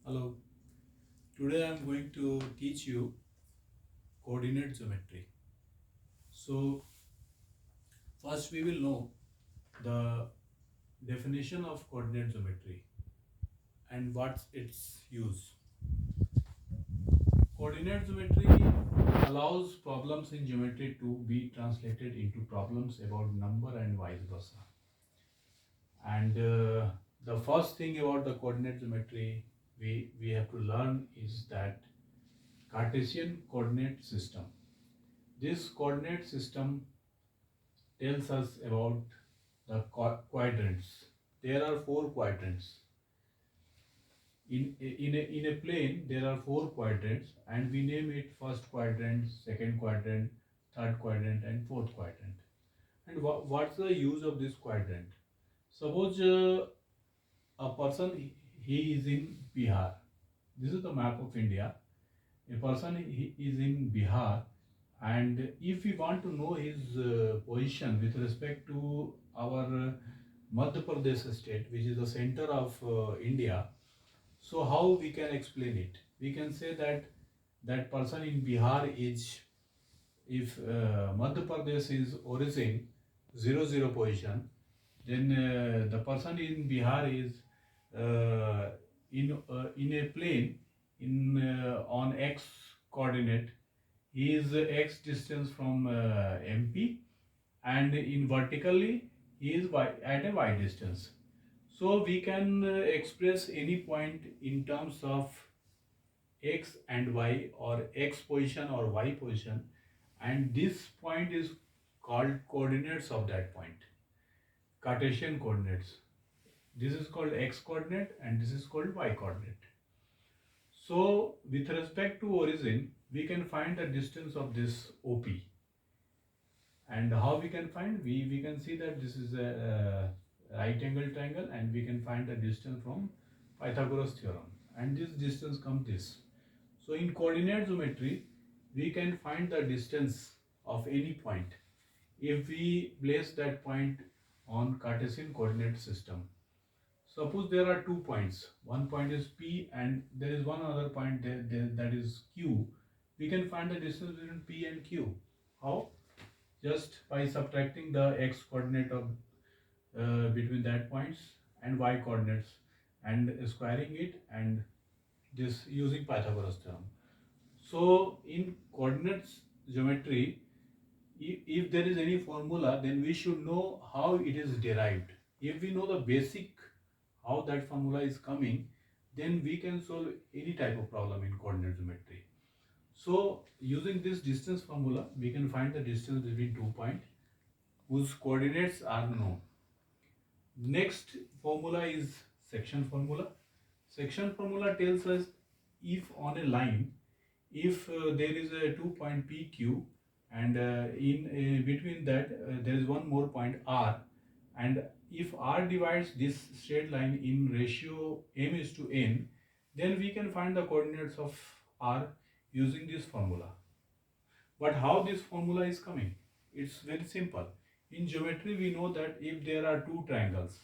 Hello, today I am going to teach you coordinate geometry. So, first we will know the definition of coordinate geometry and what's its use. Coordinate geometry allows problems in geometry to be translated into problems about number and vice versa. And the first thing about the coordinate geometry we have to learn is that Cartesian coordinate system. This coordinate system tells us about the quadrants. There are four quadrants. In a plane, there are four quadrants, and we name it first quadrant, second quadrant, third quadrant, and fourth quadrant. And what's the use of this quadrant? Suppose a person he is in Bihar. This is the map of India. A person he is in Bihar, and if we want to know his position with respect to our Madhya Pradesh state, which is the center of India, so how we can explain it? We can say that that person in Bihar is, if Madhya Pradesh is origin 0 0 position, then the person in Bihar is in a plane in on x coordinate. He is x distance from MP, and in vertically he is at a y distance. So we can express any point in terms of x and y, or x position or y position, and this point is called coordinates of that point, Cartesian coordinates. This is called x coordinate and this is called y coordinate. So with respect to origin, we can find the distance of this OP. And how we can find? We can see that this is a right angle triangle, and we can find the distance from Pythagoras theorem, and this distance comes this. So in coordinate geometry, we can find the distance of any point if we place that point on Cartesian coordinate system. Suppose there are 2 points. One point is P and there is one other point there that is Q. We can find the distance between P and Q. How? Just by subtracting the x coordinate of between that points and y coordinates and squaring it, and this using Pythagoras theorem. So in coordinates geometry, if there is any formula, then we should know how it is derived. If we know the basic how that formula is coming, then we can solve any type of problem in coordinate geometry. So using this distance formula, we can find the distance between 2 points whose coordinates are known. Next formula is section formula. Section formula tells us if on a line, if there is a 2 point PQ, and in between that there is one more point R, and if R divides this straight line in ratio m is to n, then we can find the coordinates of R using this formula. But how this formula is coming? It's very simple. In geometry, we know that if there are two triangles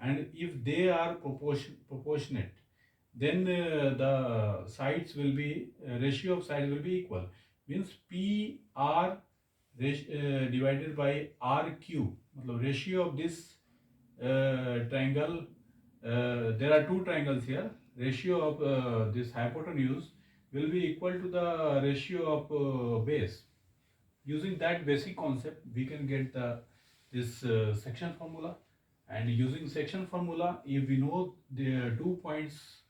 and if they are proportionate, then the sides will be ratio of sides will be equal. Means PR divided by RQ. Ratio of this triangle. There are two triangles here. Ratio of this hypotenuse will be equal to the ratio of base. Using that basic concept, we can get this section formula. And using section formula, if we know the 2 points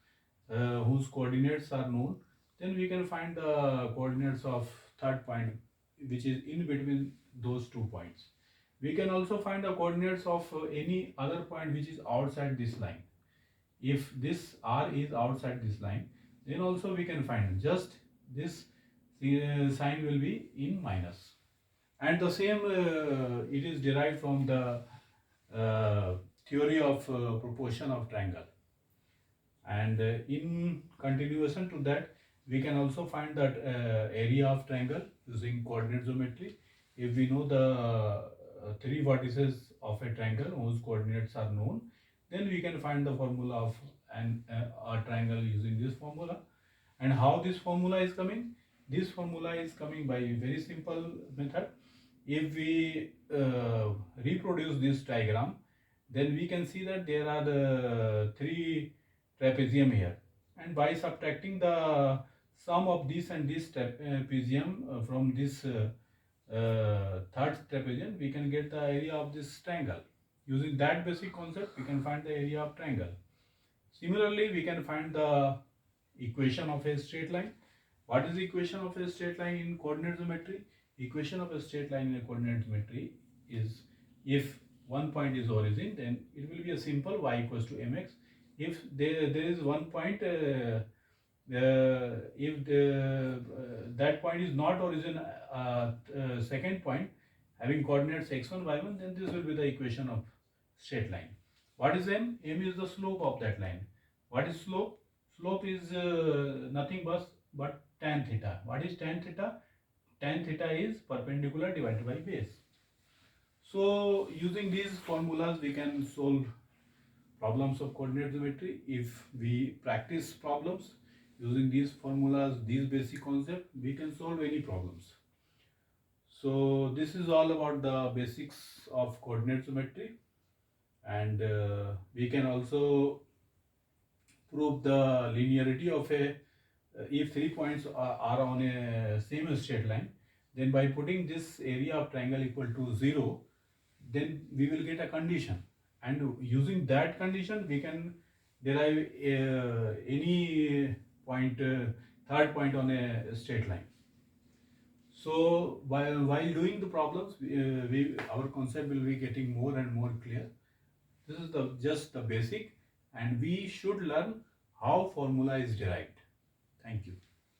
whose coordinates are known, then we can find the coordinates of third point, which is in between those 2 points. We can also find the coordinates of any other point which is outside this line. If this R is outside this line, then also we can find just this sign will be in minus. And the same it is derived from the uh, theory of proportion of triangle. And in continuation to that, we can also find that area of triangle using coordinate geometry. If we know the three vertices of a triangle whose coordinates are known, then we can find the formula of a triangle using this formula. And how this formula is coming? This formula is coming by a very simple method. If we reproduce this diagram, then we can see that there are the three trapezium here, and by subtracting the sum of this and this trapezium from this third trapezium, we can get the area of this triangle. Using that basic concept, we can find the area of triangle. Similarly, we can find the equation of a straight line. What is the equation of a straight line in coordinate geometry? Equation of a straight line in a coordinate geometry is, if one point is origin, then it will be a simple y equals to mx. If there is one point, if that point is not origin, second point having coordinates x1, y1, then this will be the equation of straight line. What is m? M is the slope of that line. What is slope? Slope is nothing but tan theta. What is tan theta? Tan theta is perpendicular divided by base. So using these formulas, we can solve problems of coordinate geometry. If we practice problems using these formulas, these basic concepts, we can solve any problems. So this is all about the basics of coordinate geometry, and we can also prove the linearity of a, if 3 points are on a same straight line, then by putting this area of triangle equal to 0, then we will get a condition, and using that condition we can derive any point, third point on a straight line. So while doing the problems, our concept will be getting more and more clear. This is just the basic, and we should learn how formula is derived. Thank you.